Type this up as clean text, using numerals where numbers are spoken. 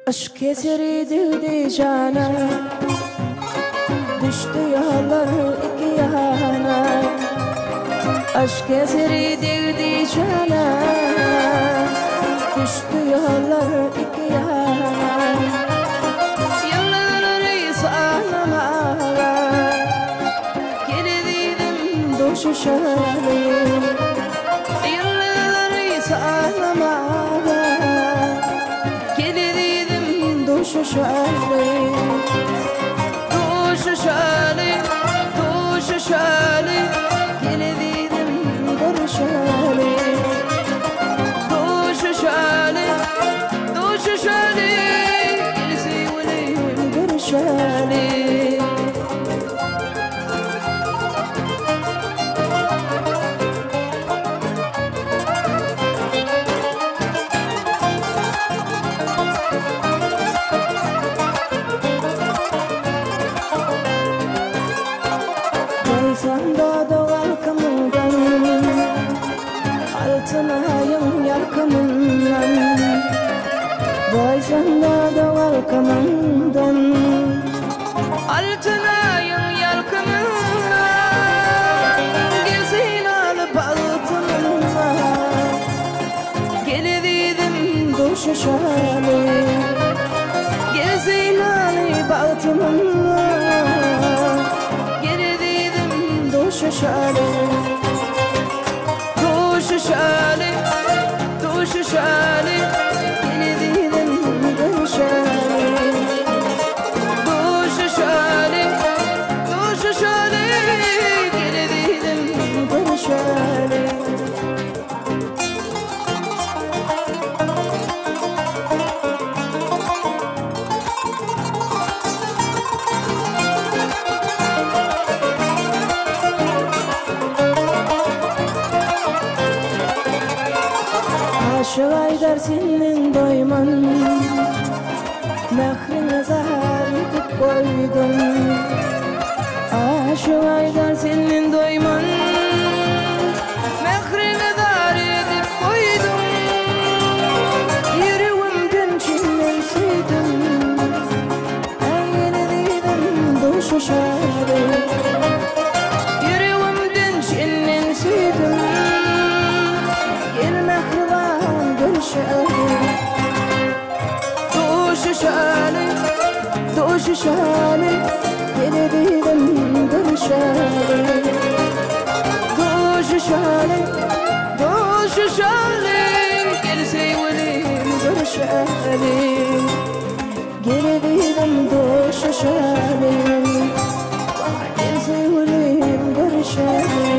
Aşk eseri cana, düştü yollar iki yana. Aşk eseri cana, düştü yollar iki yana. Yılları sanamağa, geldim doşu şali. Yılları sanamağa, geldim doşu şali. Doşu şali, doşu şali, geldim doşu şali. Doşu şali, doşu şali, geldim doşu şali. Sanda doğal kamından, altına ayın yelkamından. Vay sanda doğal kamından, altına ayın yelkamından. Gezin alıp altınına, geldim doşu şali. Gezin alıp altınına, doşu şali, doşu şali, doşu şali, geldim doşu şali. Doşu şali, doşu şali, geldim doşu şali. Aşık Aydar senin doyman, mehrine zahar yutub koydum. Aşık Aydar senin doyman, mehrine zahar yutub koydum. Yüreğimden çinlen süydüm, geldim doşu şali. Yüreğimden çinlen süydüm, doşu şali, doşu şali, geldim doşu şali. Doşu şali, doşu şali, geldim doşu şali. Geldim doşu şali, geldim doşu şali.